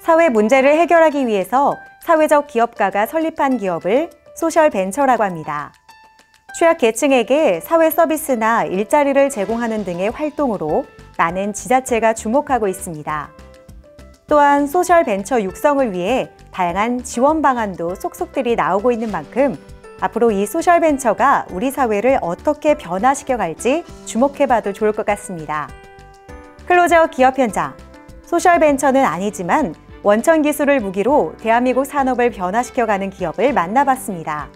사회 문제를 해결하기 위해서 사회적 기업가가 설립한 기업을 소셜 벤처라고 합니다. 취약계층에게 사회 서비스나 일자리를 제공하는 등의 활동으로 많은 지자체가 주목하고 있습니다. 또한 소셜 벤처 육성을 위해 다양한 지원 방안도 속속들이 나오고 있는 만큼 앞으로 이 소셜 벤처가 우리 사회를 어떻게 변화시켜 갈지 주목해봐도 좋을 것 같습니다. 클로저 기업 현장, 소셜 벤처는 아니지만 원천 기술을 무기로 대한민국 산업을 변화시켜가는 기업을 만나봤습니다.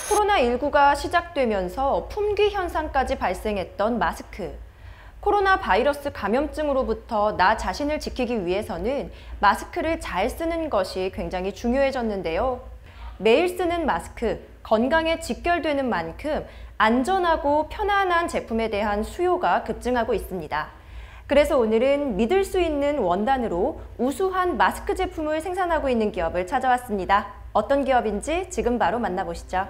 코로나19가 시작되면서 품귀 현상까지 발생했던 마스크. 코로나 바이러스 감염증으로부터 나 자신을 지키기 위해서는 마스크를 잘 쓰는 것이 굉장히 중요해졌는데요. 매일 쓰는 마스크, 건강에 직결되는 만큼 안전하고 편안한 제품에 대한 수요가 급증하고 있습니다. 그래서 오늘은 믿을 수 있는 원단으로 우수한 마스크 제품을 생산하고 있는 기업을 찾아왔습니다. 어떤 기업인지 지금 바로 만나보시죠.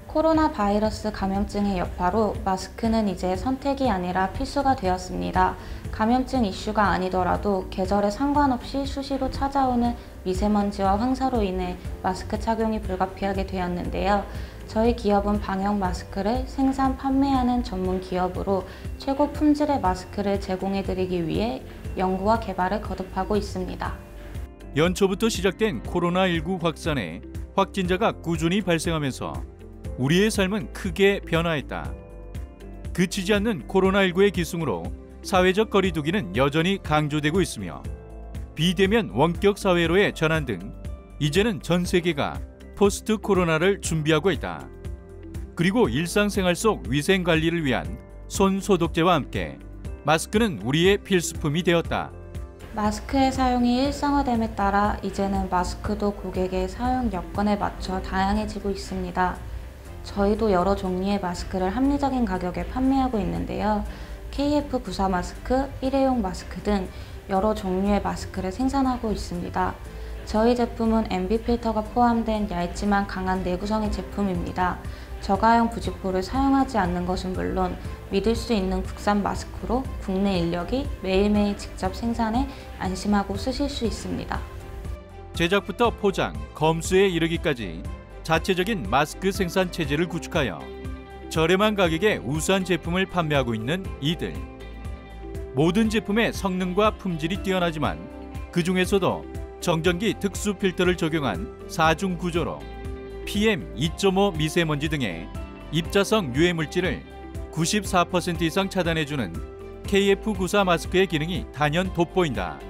코로나 바이러스 감염증의 여파로 마스크는 이제 선택이 아니라 필수가 되었습니다. 감염증 이슈가 아니더라도 계절에 상관없이 수시로 찾아오는 미세먼지와 황사로 인해 마스크 착용이 불가피하게 되었는데요. 저희 기업은 방역 마스크를 생산, 판매하는 전문 기업으로 최고 품질의 마스크를 제공해드리기 위해 연구와 개발을 거듭하고 있습니다. 연초부터 시작된 코로나19 확산에 확진자가 꾸준히 발생하면서 우리의 삶은 크게 변화했다. 그치지 않는 코로나19의 기승으로 사회적 거리 두기는 여전히 강조되고 있으며 비대면 원격 사회로의 전환 등 이제는 전 세계가 포스트 코로나를 준비하고 있다. 그리고 일상생활 속 위생 관리를 위한 손 소독제와 함께 마스크는 우리의 필수품이 되었다. 마스크의 사용이 일상화됨에 따라 이제는 마스크도 고객의 사용 여건에 맞춰 다양해지고 있습니다. 저희도 여러 종류의 마스크를 합리적인 가격에 판매하고 있는데요. KF94 마스크, 일회용 마스크 등 여러 종류의 마스크를 생산하고 있습니다. 저희 제품은 MB 필터가 포함된 얇지만 강한 내구성의 제품입니다. 저가형 부직포를 사용하지 않는 것은 물론 믿을 수 있는 국산 마스크로 국내 인력이 매일매일 직접 생산해 안심하고 쓰실 수 있습니다. 제작부터 포장, 검수에 이르기까지 자체적인 마스크 생산 체제를 구축하여 저렴한 가격에 우수한 제품을 판매하고 있는 이들. 모든 제품의 성능과 품질이 뛰어나지만 그 중에서도 정전기 특수 필터를 적용한 4중 구조로 PM2.5 미세먼지 등의 입자성 유해 물질을 94% 이상 차단해주는 KF94 마스크의 기능이 단연 돋보인다.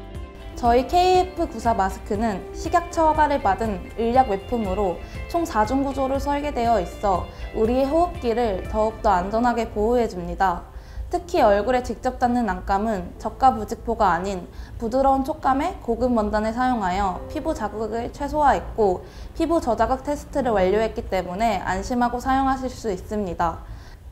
저희 KF94 마스크는 식약처 허가를 받은 의약 외품으로 총 4중 구조로 설계되어 있어 우리의 호흡기를 더욱더 안전하게 보호해줍니다. 특히 얼굴에 직접 닿는 안감은 저가 부직포가 아닌 부드러운 촉감의 고급 원단을 사용하여 피부 자극을 최소화했고 피부 저자극 테스트를 완료했기 때문에 안심하고 사용하실 수 있습니다.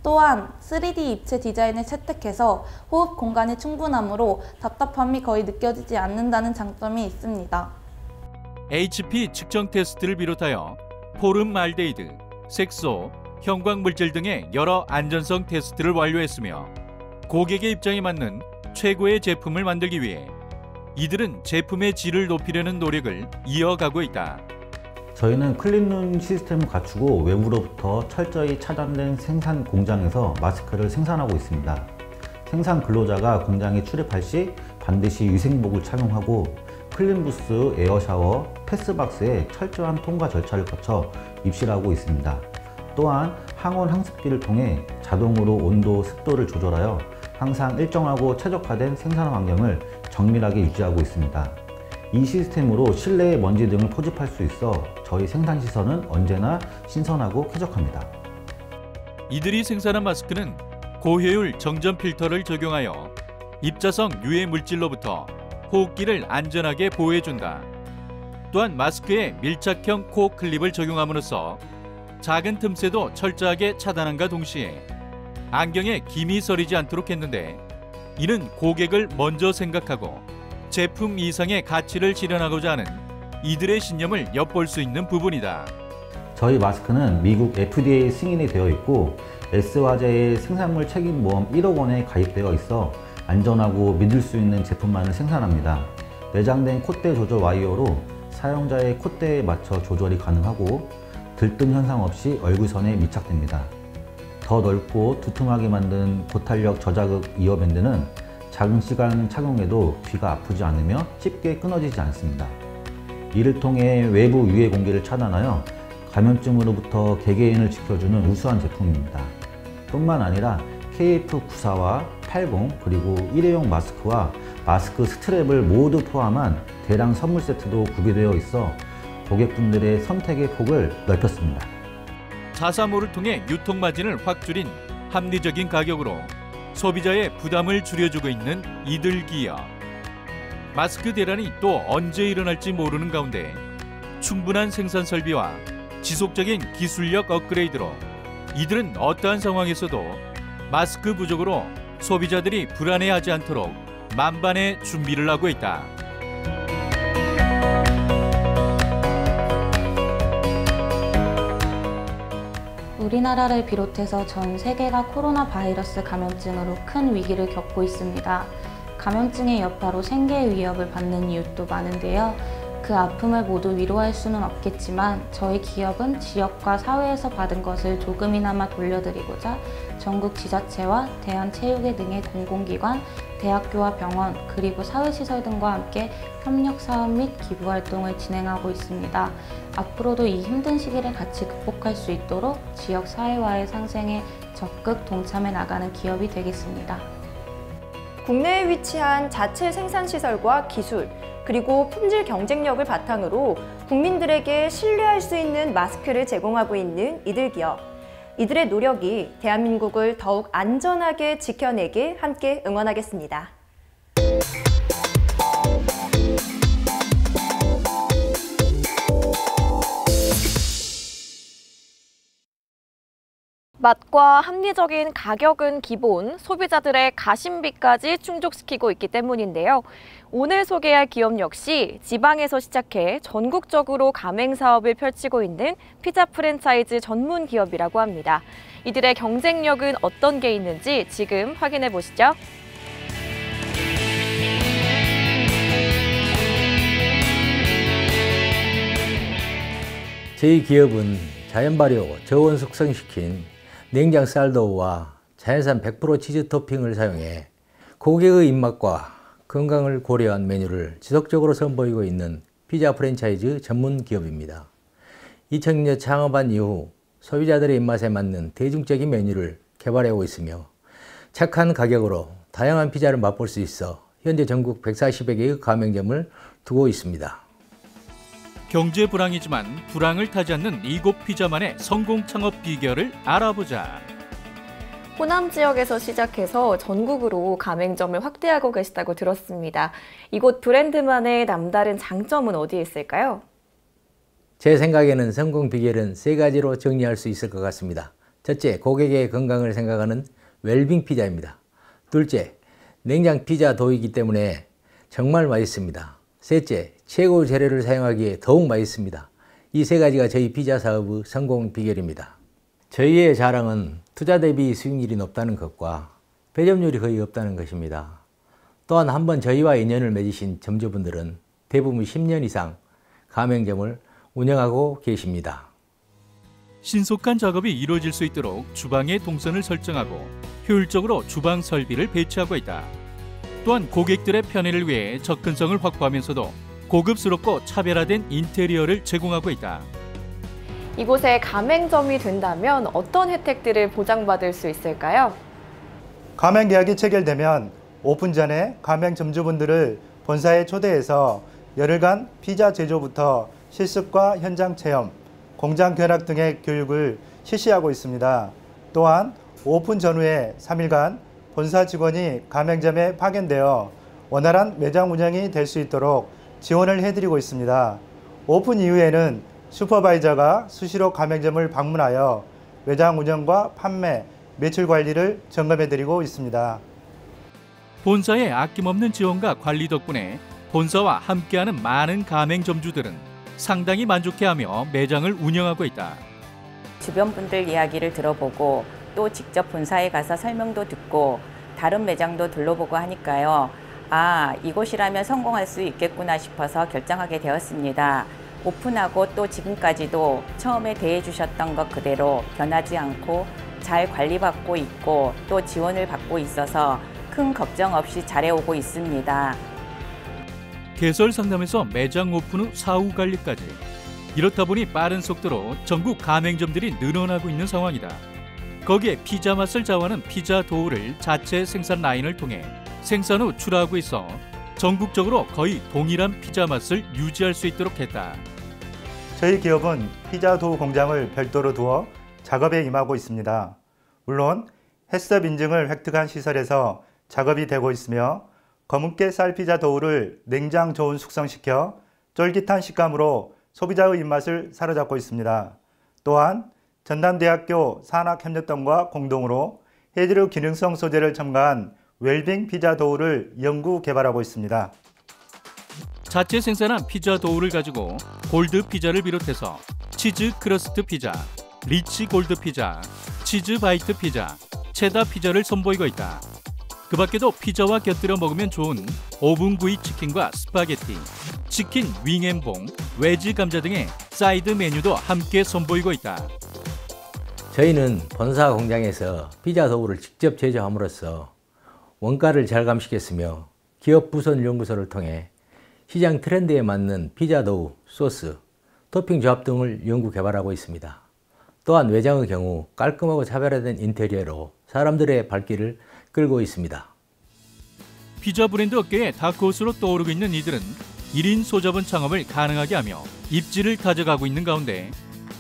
또한 3D 입체 디자인을 채택해서 호흡 공간이 충분하므로 답답함이 거의 느껴지지 않는다는 장점이 있습니다. HP 측정 테스트를 비롯하여 포름알데히드, 색소, 형광물질 등의 여러 안전성 테스트를 완료했으며 고객의 입장에 맞는 최고의 제품을 만들기 위해 이들은 제품의 질을 높이려는 노력을 이어가고 있다. 저희는 클린룸 시스템을 갖추고 외부로부터 철저히 차단된 생산 공장에서 마스크를 생산하고 있습니다. 생산 근로자가 공장에 출입할 시 반드시 위생복을 착용하고 클린부스, 에어샤워, 패스박스에 철저한 통과 절차를 거쳐 입실하고 있습니다. 또한 항온 항습기를 통해 자동으로 온도, 습도를 조절하여 항상 일정하고 최적화된 생산 환경을 정밀하게 유지하고 있습니다. 이 시스템으로 실내의 먼지 등을 포집할 수 있어 저희 생산 시설은 언제나 신선하고 쾌적합니다. 이들이 생산한 마스크는 고효율 정전 필터를 적용하여 입자성 유해 물질로부터 호흡기를 안전하게 보호해준다. 또한 마스크에 밀착형 코 클립을 적용함으로써 작은 틈새도 철저하게 차단함과 동시에 안경에 김이 서리지 않도록 했는데 이는 고객을 먼저 생각하고 제품 이상의 가치를 실현하고자 하는 이들의 신념을 엿볼 수 있는 부분이다. 저희 마스크는 미국 FDA 승인이 되어 있고 S화재의 생산물 책임보험 1억 원에 가입되어 있어 안전하고 믿을 수 있는 제품만을 생산합니다. 내장된 콧대 조절 와이어로 사용자의 콧대에 맞춰 조절이 가능하고 들뜸 현상 없이 얼굴선에 밀착됩니다. 더 넓고 두툼하게 만든 고탄력 저자극 이어밴드는 작은 시간 착용해도 귀가 아프지 않으며 쉽게 끊어지지 않습니다. 이를 통해 외부 유해 공기를 차단하여 감염증으로부터 개개인을 지켜주는 우수한 제품입니다. 뿐만 아니라 KF94와 80 그리고 일회용 마스크와 마스크 스트랩을 모두 포함한 대량 선물 세트도 구비되어 있어 고객분들의 선택의 폭을 넓혔습니다. 자사몰을 통해 유통 마진을 확 줄인 합리적인 가격으로 소비자의 부담을 줄여주고 있는 이들 기업. 마스크 대란이 또 언제 일어날지 모르는 가운데 충분한 생산 설비와 지속적인 기술력 업그레이드로 이들은 어떠한 상황에서도 마스크 부족으로 소비자들이 불안해하지 않도록 만반의 준비를 하고 있다. 우리나라를 비롯해서 전 세계가 코로나 바이러스 감염증으로 큰 위기를 겪고 있습니다. 감염증의 여파로 생계의 위협을 받는 이웃도 많은데요. 그 아픔을 모두 위로할 수는 없겠지만 저희 기업은 지역과 사회에서 받은 것을 조금이나마 돌려드리고자 전국 지자체와 대한체육회 등의 공공기관, 대학교와 병원, 그리고 사회시설 등과 함께 협력 사업 및 기부 활동을 진행하고 있습니다. 앞으로도 이 힘든 시기를 같이 극복할 수 있도록 지역 사회와의 상생에 적극 동참해 나가는 기업이 되겠습니다. 국내에 위치한 자체 생산시설과 기술, 그리고 품질 경쟁력을 바탕으로 국민들에게 신뢰할 수 있는 마스크를 제공하고 있는 이들 기업. 이들의 노력이 대한민국을 더욱 안전하게 지켜내길 함께 응원하겠습니다. 맛과 합리적인 가격은 기본, 소비자들의 가심비까지 충족시키고 있기 때문인데요. 오늘 소개할 기업 역시 지방에서 시작해 전국적으로 가맹 사업을 펼치고 있는 피자 프랜차이즈 전문 기업이라고 합니다. 이들의 경쟁력은 어떤 게 있는지 지금 확인해 보시죠. 저희 기업은 자연 발효, 저온 숙성시킨 냉장 쌀도우와 자연산 100% 치즈 토핑을 사용해 고객의 입맛과 건강을 고려한 메뉴를 지속적으로 선보이고 있는 피자 프랜차이즈 전문 기업입니다. 2000년 창업한 이후 소비자들의 입맛에 맞는 대중적인 메뉴를 개발해오고 있으며 착한 가격으로 다양한 피자를 맛볼 수 있어 현재 전국 140여 개의 가맹점을 두고 있습니다. 경제 불황이지만 불황을 타지 않는 이곳 피자만의 성공 창업 비결을 알아보자. 호남 지역에서 시작해서 전국으로 가맹점을 확대하고 계시다고 들었습니다. 이곳 브랜드만의 남다른 장점은 어디에 있을까요? 제 생각에는 성공 비결은 3가지로 정리할 수 있을 것 같습니다. 첫째, 고객의 건강을 생각하는 웰빙 피자입니다. 둘째, 냉장 피자 도우이기 때문에 정말 맛있습니다. 셋째, 최고 재료를 사용하기에 더욱 맛있습니다. 이 3가지가 저희 피자 사업의 성공 비결입니다. 저희의 자랑은 투자 대비 수익률이 높다는 것과 배점률이 거의 없다는 것입니다. 또한 한번 저희와 인연을 맺으신 점주분들은 대부분 10년 이상 가맹점을 운영하고 계십니다. 신속한 작업이 이루어질 수 있도록 주방의 동선을 설정하고 효율적으로 주방 설비를 배치하고 있다. 또한 고객들의 편의를 위해 접근성을 확보하면서도 고급스럽고 차별화된 인테리어를 제공하고 있다. 이곳에 가맹점이 된다면 어떤 혜택들을 보장받을 수 있을까요? 가맹 계약이 체결되면 오픈 전에 가맹점주분들을 본사에 초대해서 열흘간 피자 제조부터 실습과 현장 체험, 공장 견학 등의 교육을 실시하고 있습니다. 또한 오픈 전후에 3일간 본사 직원이 가맹점에 파견되어 원활한 매장 운영이 될 수 있도록 지원을 해드리고 있습니다. 오픈 이후에는 슈퍼바이저가 수시로 가맹점을 방문하여 매장 운영과 판매, 매출 관리를 점검해드리고 있습니다. 본사의 아낌없는 지원과 관리 덕분에 본사와 함께하는 많은 가맹점주들은 상당히 만족해하며 매장을 운영하고 있다. 주변 분들 이야기를 들어보고 또 직접 본사에 가서 설명도 듣고 다른 매장도 둘러보고 하니까요. 이곳이라면 성공할 수 있겠구나 싶어서 결정하게 되었습니다. 오픈하고 또 지금까지도 처음에 대해 주셨던 것 그대로 변하지 않고 잘 관리받고 있고 또 지원을 받고 있어서 큰 걱정 없이 잘해오고 있습니다. 개설 상담에서 매장 오픈 후 사후 관리까지. 이렇다 보니 빠른 속도로 전국 가맹점들이 늘어나고 있는 상황이다. 거기에 피자 맛을 자화하는 피자 도우를 자체 생산 라인을 통해 생산 후 출하하고 있어 전국적으로 거의 동일한 피자 맛을 유지할 수 있도록 했다. 저희 기업은 피자 도우 공장을 별도로 두어 작업에 임하고 있습니다. 물론 햇섭 인증을 획득한 시설에서 작업이 되고 있으며 검은깨 쌀 피자 도우를 냉장 저온 숙성시켜 쫄깃한 식감으로 소비자의 입맛을 사로잡고 있습니다. 또한 전남대학교 산학협력단과 공동으로 해드류 기능성 소재를 첨가한 웰빙 피자 도우를 연구 개발하고 있습니다. 자체 생산한 피자 도우를 가지고 골드 피자를 비롯해서 치즈 크러스트 피자, 리치 골드 피자, 치즈 바이트 피자, 체다 피자를 선보이고 있다. 그 밖에도 피자와 곁들여 먹으면 좋은 오븐 구이 치킨과 스파게티, 치킨 윙앤봉, 외지 감자 등의 사이드 메뉴도 함께 선보이고 있다. 저희는 본사 공장에서 피자 도우를 직접 제조함으로써 원가를 절감시켰으며 기업 부선 연구소를 통해 시장 트렌드에 맞는 피자 도우, 소스, 토핑 조합 등을 연구 개발하고 있습니다. 또한 외장의 경우 깔끔하고 차별화된 인테리어로 사람들의 발길을 끌고 있습니다. 피자 브랜드 업계의 다크호스로 떠오르고 있는 이들은 1인 소자본 창업을 가능하게 하며 입지를 가져가고 있는 가운데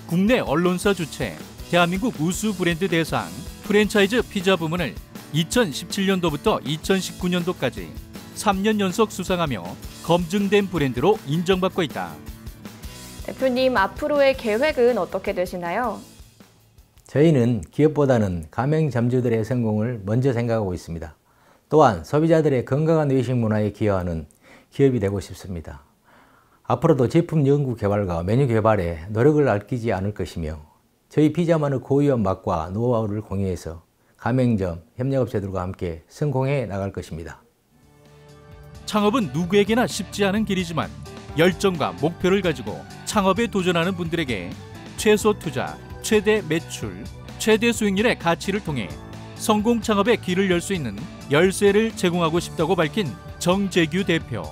국내 언론사 주최 대한민국 우수 브랜드 대상 프랜차이즈 피자 부문을 2017년도부터 2019년도까지 3년 연속 수상하며 검증된 브랜드로 인정받고 있다. 대표님, 앞으로의 계획은 어떻게 되시나요? 저희는 기업보다는 가맹점주들의 성공을 먼저 생각하고 있습니다. 또한 소비자들의 건강한 외식 문화에 기여하는 기업이 되고 싶습니다. 앞으로도 제품 연구 개발과 메뉴 개발에 노력을 아끼지 않을 것이며 저희 피자만의 고유한 맛과 노하우를 공유해서 가맹점, 협력업체들과 함께 성공해 나갈 것입니다. 창업은 누구에게나 쉽지 않은 길이지만 열정과 목표를 가지고 창업에 도전하는 분들에게 최소 투자, 최대 매출, 최대 수익률의 가치를 통해 성공 창업의 길을 열 수 있는 열쇠를 제공하고 싶다고 밝힌 정재규 대표.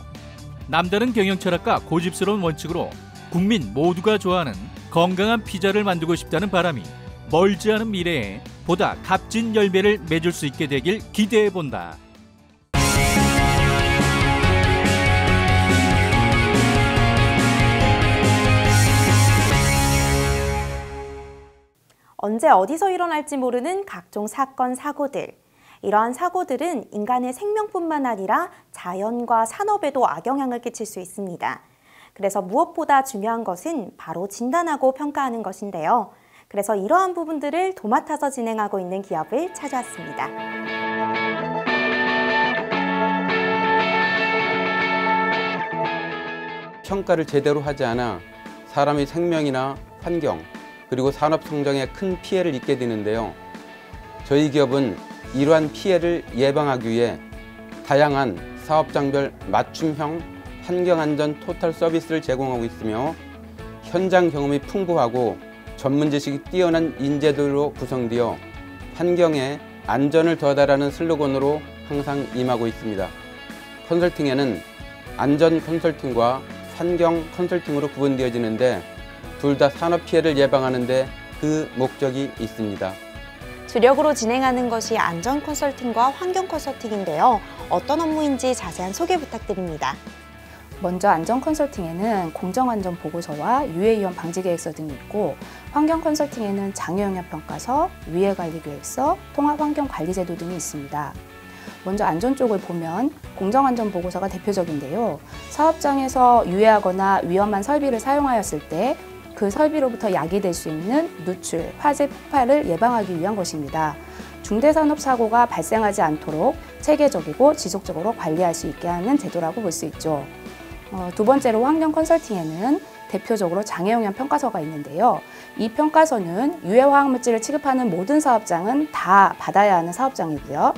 남다른 경영 철학과 고집스러운 원칙으로 국민 모두가 좋아하는 건강한 피자를 만들고 싶다는 바람이 멀지 않은 미래에 보다 값진 열매를 맺을 수 있게 되길 기대해 본다. 언제 어디서 일어날지 모르는 각종 사건, 사고들. 이러한 사고들은 인간의 생명뿐만 아니라 자연과 산업에도 악영향을 끼칠 수 있습니다. 그래서 무엇보다 중요한 것은 바로 진단하고 평가하는 것인데요. 그래서 이러한 부분들을 도맡아서 진행하고 있는 기업을 찾아왔습니다. 평가를 제대로 하지 않아 사람의 생명이나 환경, 그리고 산업 성장에 큰 피해를 입게 되는데요. 저희 기업은 이러한 피해를 예방하기 위해 다양한 사업장별 맞춤형 환경안전 토탈 서비스를 제공하고 있으며 현장 경험이 풍부하고 전문 지식이 뛰어난 인재들로 구성되어 환경에 안전을 더하다라는 슬로건으로 항상 임하고 있습니다. 컨설팅에는 안전 컨설팅과 환경 컨설팅으로 구분되어지는데 둘 다 산업 피해를 예방하는 데 그 목적이 있습니다. 주력으로 진행하는 것이 안전 컨설팅과 환경 컨설팅인데요. 어떤 업무인지 자세한 소개 부탁드립니다. 먼저 안전 컨설팅에는 공정안전 보고서와 유해위험 방지 계획서 등이 있고, 환경 컨설팅에는 장애영향 평가서, 위해관리 계획서, 통합환경관리제도 등이 있습니다. 먼저 안전 쪽을 보면 공정안전 보고서가 대표적인데요. 사업장에서 유해하거나 위험한 설비를 사용하였을 때 그 설비로부터 야기될 수 있는 누출, 화재, 폭발을 예방하기 위한 것입니다. 중대산업사고가 발생하지 않도록 체계적이고 지속적으로 관리할 수 있게 하는 제도라고 볼 수 있죠. 두 번째로 환경 컨설팅에는 대표적으로 장애영향 평가서가 있는데요. 이 평가서는 유해화학물질을 취급하는 모든 사업장은 다 받아야 하는 사업장이고요.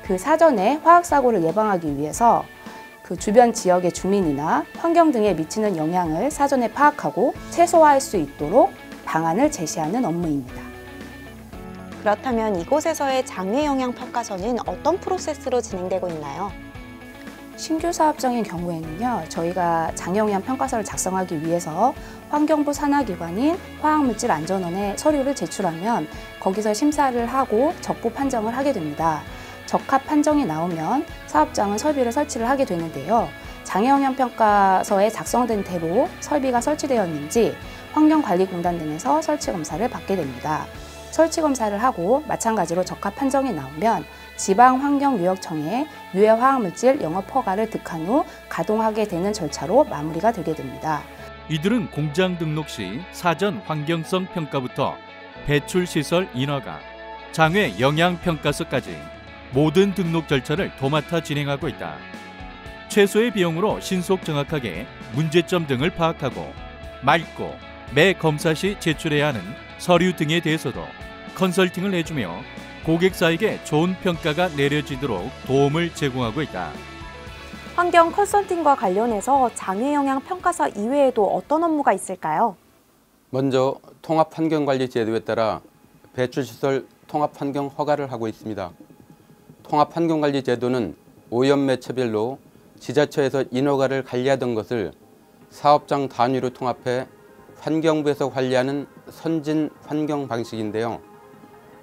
그 사전에 화학사고를 예방하기 위해서 그 주변 지역의 주민이나 환경 등에 미치는 영향을 사전에 파악하고 최소화할 수 있도록 방안을 제시하는 업무입니다. 그렇다면 이곳에서의 장애영향 평가서는 어떤 프로세스로 진행되고 있나요? 신규 사업장인 경우에는요, 저희가 장애영향 평가서를 작성하기 위해서 환경부 산하기관인 화학물질안전원에 서류를 제출하면 거기서 심사를 하고 적부 판정을 하게 됩니다. 적합 판정이 나오면 사업장은 설비를 설치를 하게 되는데요. 장애영향 평가서에 작성된 대로 설비가 설치되었는지 환경관리공단 등에서 설치 검사를 받게 됩니다. 설치 검사를 하고 마찬가지로 적합 판정이 나오면 지방환경유역청에 유해화학물질 영업 허가를 득한 후 가동하게 되는 절차로 마무리가 되게 됩니다. 이들은 공장 등록 시 사전 환경성 평가부터 배출시설 인허가, 장외 영향평가서까지 모든 등록 절차를 도맡아 진행하고 있다. 최소의 비용으로 신속 정확하게 문제점 등을 파악하고 맑고 매 검사 시 제출해야 하는 서류 등에 대해서도 컨설팅을 해주며 고객사에게 좋은 평가가 내려지도록 도움을 제공하고 있다. 환경 컨설팅과 관련해서 장애영향 평가서 이외에도 어떤 업무가 있을까요? 먼저 통합환경관리 제도에 따라 배출시설 통합환경 허가를 하고 있습니다. 통합환경관리 제도는 오염 매체별로 지자체에서 인허가를 관리하던 것을 사업장 단위로 통합해 환경부에서 관리하는 선진 환경 방식인데요.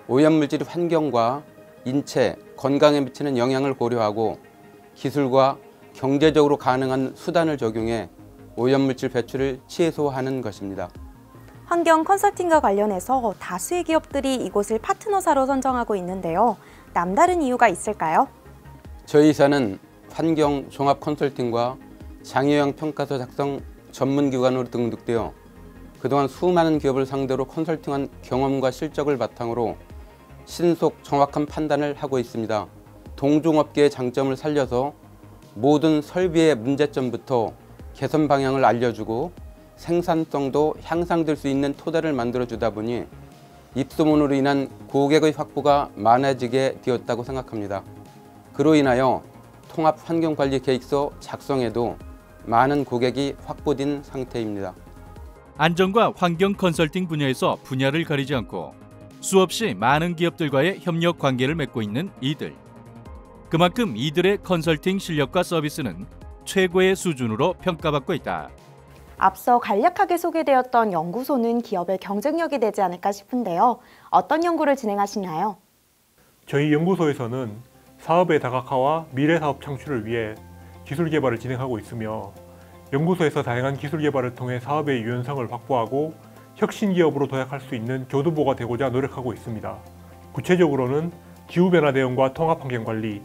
오염물질이 환경과 인체, 건강에 미치는 영향을 고려하고 기술과 경제적으로 가능한 수단을 적용해 오염물질 배출을 최소화하는 것입니다. 환경 컨설팅과 관련해서 다수의 기업들이 이곳을 파트너사로 선정하고 있는데요. 남다른 이유가 있을까요? 저희 회사는 환경 종합 컨설팅과 장애영향 평가서 작성 전문기관으로 등록되어 그동안 수많은 기업을 상대로 컨설팅한 경험과 실적을 바탕으로 신속 정확한 판단을 하고 있습니다. 동종업계의 장점을 살려서 모든 설비의 문제점부터 개선 방향을 알려주고 생산성도 향상될 수 있는 토대를 만들어주다 보니 입소문으로 인한 고객의 확보가 많아지게 되었다고 생각합니다. 그로 인하여 통합환경관리계획서 작성에도 많은 고객이 확보된 상태입니다. 안전과 환경 컨설팅 분야에서 분야를 가리지 않고 수없이 많은 기업들과의 협력 관계를 맺고 있는 이들. 그만큼 이들의 컨설팅 실력과 서비스는 최고의 수준으로 평가받고 있다. 앞서 간략하게 소개되었던 연구소는 기업의 경쟁력이 되지 않을까 싶은데요. 어떤 연구를 진행하시나요? 저희 연구소에서는 사업의 다각화와 미래사업 창출을 위해 기술 개발을 진행하고 있으며 연구소에서 다양한 기술 개발을 통해 사업의 유연성을 확보하고 혁신 기업으로 도약할 수 있는 교두보가 되고자 노력하고 있습니다. 구체적으로는 기후변화 대응과 통합환경관리,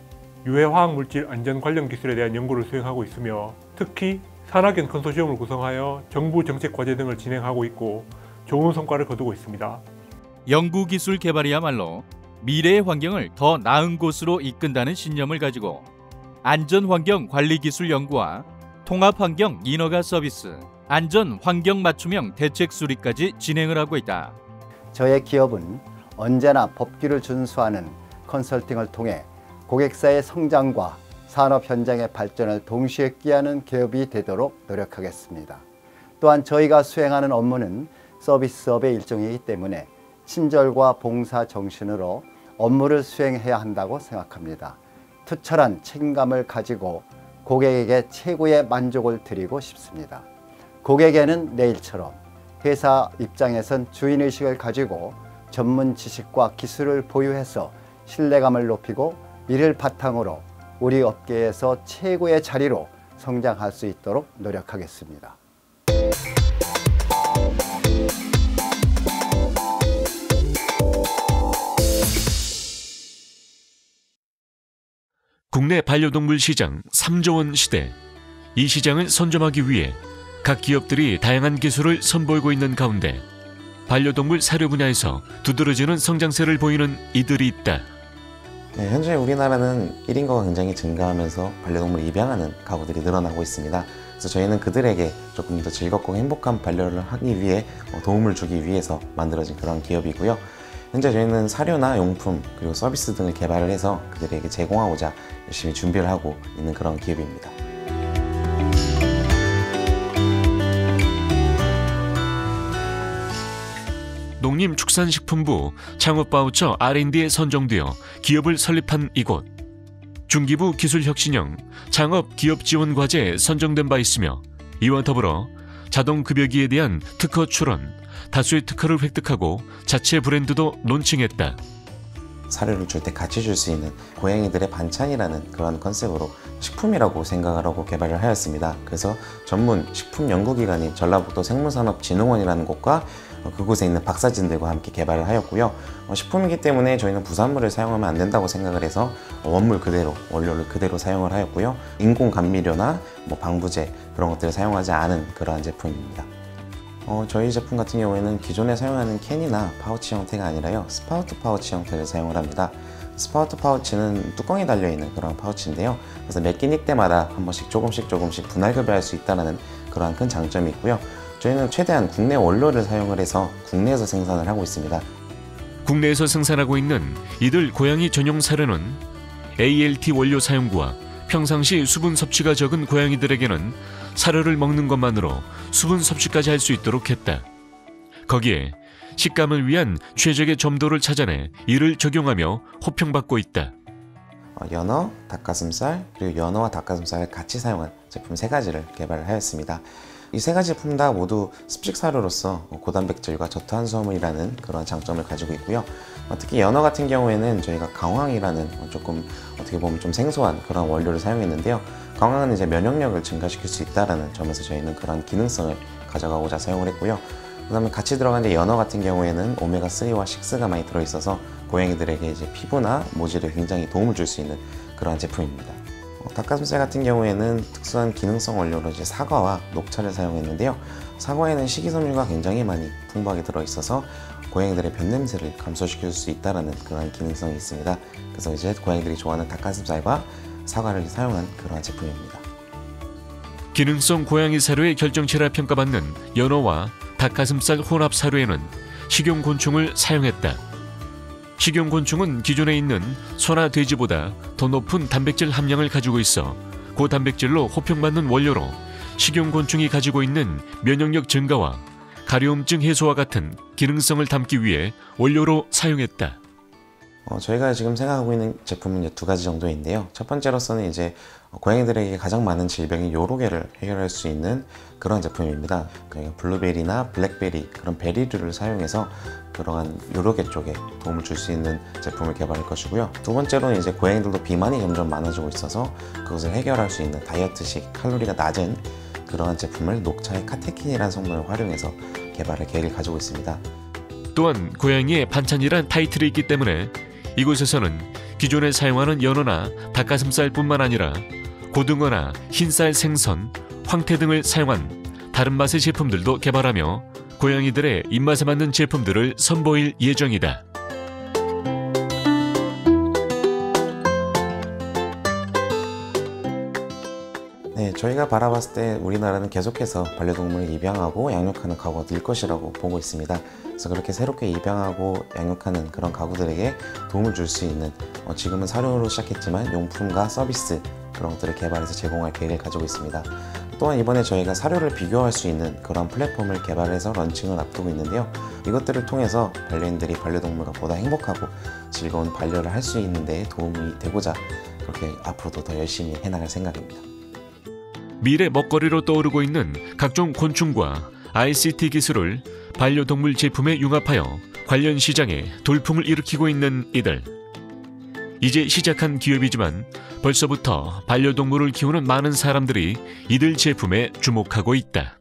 유해화학물질 안전 관련 기술에 대한 연구를 수행하고 있으며 특히 산학연 컨소시엄을 구성하여 정부 정책 과제 등을 진행하고 있고 좋은 성과를 거두고 있습니다. 연구기술 개발이야말로 미래의 환경을 더 나은 곳으로 이끈다는 신념을 가지고 안전환경관리기술 연구와 통합환경 인허가 서비스, 안전환경 맞춤형 대책 수립까지 진행을 하고 있다. 저의 기업은 언제나 법규를 준수하는 컨설팅을 통해 고객사의 성장과 산업 현장의 발전을 동시에 꾀하는 기업이 되도록 노력하겠습니다. 또한 저희가 수행하는 업무는 서비스업의 일종이기 때문에 친절과 봉사 정신으로 업무를 수행해야 한다고 생각합니다. 투철한 책임감을 가지고 고객에게 최고의 만족을 드리고 싶습니다. 고객에는 내일처럼 회사 입장에선 주인의식을 가지고 전문 지식과 기술을 보유해서 신뢰감을 높이고 이를 바탕으로 우리 업계에서 최고의 자리로 성장할 수 있도록 노력하겠습니다. 국내 반려동물 시장 3조 원 시대. 이 시장을 선점하기 위해 각 기업들이 다양한 기술을 선보이고 있는 가운데 반려동물 사료 분야에서 두드러지는 성장세를 보이는 이들이 있다. 네, 현재 우리나라는 1인거가 굉장히 증가하면서 반려동물을 입양하는 가구들이 늘어나고 있습니다. 그래서 저희는 그들에게 조금 더 즐겁고 행복한 반려를 하기 위해 도움을 주기 위해서 만들어진 그런 기업이고요. 현재 저희는 사료나 용품 그리고 서비스 등을 개발을 해서 그들에게 제공하고자 열심히 준비를 하고 있는 그런 기업입니다. 농림축산식품부 창업바우처 R&D에 선정되어 기업을 설립한 이곳. 중기부 기술혁신형 창업기업지원과제에 선정된 바 있으며 이와 더불어 자동급여기에 대한 특허 출원, 다수의 특허를 획득하고 자체 브랜드도 론칭했다. 사료를 줄 때 같이 줄 수 있는 고양이들의 반찬이라는 그런 컨셉으로 식품이라고 생각을 하고 개발을 하였습니다. 그래서 전문 식품연구기관인 전라북도 생물산업진흥원이라는 곳과 그곳에 있는 박사진들과 함께 개발을 하였고요. 식품이기 때문에 저희는 부산물을 사용하면 안 된다고 생각을 해서 원물 그대로, 원료를 그대로 사용을 하였고요. 인공 감미료나 방부제 그런 것들을 사용하지 않은 그러한 제품입니다. 저희 제품 같은 경우에는 기존에 사용하는 캔이나 파우치 형태가 아니라요, 스파우트 파우치 형태를 사용을 합니다. 스파우트 파우치는 뚜껑이 달려있는 그런 파우치인데요. 그래서 몇 끼니 때마다 한 번씩 조금씩 분할급여할 수 있다는 그러한 큰 장점이 있고요. 저희는 최대한 국내 원료를 사용을 해서 국내에서 생산을 하고 있습니다. 국내에서 생산하고 있는 이들 고양이 전용 사료는 ALT 원료 사용구와 평상시 수분 섭취가 적은 고양이들에게는 사료를 먹는 것만으로 수분 섭취까지 할 수 있도록 했다. 거기에 식감을 위한 최적의 점도를 찾아내 이를 적용하며 호평받고 있다. 연어, 닭가슴살, 그리고 연어와 닭가슴살을 같이 사용한 제품 3가지를 개발을 하였습니다. 이 3가지 제품 다 모두 습식 사료로서 고단백질과 저탄수화물이라는 그런 장점을 가지고 있고요. 특히 연어 같은 경우에는 저희가 강황이라는 조금 어떻게 보면 좀 생소한 그런 원료를 사용했는데요. 강황은 이제 면역력을 증가시킬 수 있다는 점에서 저희는 그런 기능성을 가져가고자 사용을 했고요. 그 다음에 같이 들어간 연어 같은 경우에는 오메가3와 6가 많이 들어있어서 고양이들에게 이제 피부나 모질에 굉장히 도움을 줄 수 있는 그러한 제품입니다. 닭가슴살 같은 경우에는 특수한 기능성 원료로 이제 사과와 녹차를 사용했는데요. 사과에는 식이섬유가 굉장히 많이 풍부하게 들어있어서 고양이들의 변냄새를 감소시킬 수 있다는 그런 기능성이 있습니다. 그래서 이제 고양이들이 좋아하는 닭가슴살과 사과를 사용한 그러한 제품입니다. 기능성 고양이 사료의 결정체라 평가받는 연어와 닭가슴살 혼합 사료에는 식용곤충을 사용했다. 식용곤충은 기존에 있는 소나 돼지보다 더 높은 단백질 함량을 가지고 있어 고단백질로 호평받는 원료로 식용곤충이 가지고 있는 면역력 증가와 가려움증 해소와 같은 기능성을 담기 위해 원료로 사용했다. 저희가 지금 생각하고 있는 제품은 이제 2가지 정도인데요. 첫 번째로서는 이제 고양이들에게 가장 많은 질병인 요로개를 해결할 수 있는 그런 제품입니다. 그러니까 블루베리나 블랙베리 그런 베리류를 사용해서 그러한 요로개 쪽에 도움을 줄 수 있는 제품을 개발할 것이고요. 2번째로는 이제 고양이들도 비만이 점점 많아지고 있어서 그것을 해결할 수 있는 다이어트식 칼로리가 낮은 그러한 제품을 녹차의 카테킨이라는 성분을 활용해서 개발할 계획을 가지고 있습니다. 또한 고양이의 반찬이란 타이틀이 있기 때문에 이곳에서는 기존에 사용하는 연어나 닭가슴살뿐만 아니라 고등어나 흰쌀 생선, 황태 등을 사용한 다른 맛의 제품들도 개발하며 고양이들의 입맛에 맞는 제품들을 선보일 예정이다. 네, 저희가 바라봤을 때 우리나라는 계속해서 반려동물을 입양하고 양육하는 가구가 늘 것이라고 보고 있습니다. 그래서 그렇게 새롭게 입양하고 양육하는 그런 가구들에게 도움을 줄 수 있는 지금은 사료로 시작했지만 용품과 서비스 그런 것들을 개발해서 제공할 계획을 가지고 있습니다. 또한 이번에 저희가 사료를 비교할 수 있는 그런 플랫폼을 개발해서 런칭을 앞두고 있는데요. 이것들을 통해서 반려인들이 반려동물과 보다 행복하고 즐거운 반려를 할 수 있는 데 도움이 되고자 그렇게 앞으로도 더 열심히 해나갈 생각입니다. 미래 먹거리로 떠오르고 있는 각종 곤충과 ICT 기술을 반려동물 제품에 융합하여 관련 시장에 돌풍을 일으키고 있는 이들. 이제 시작한 기업이지만 벌써부터 반려동물을 키우는 많은 사람들이 이들 제품에 주목하고 있다.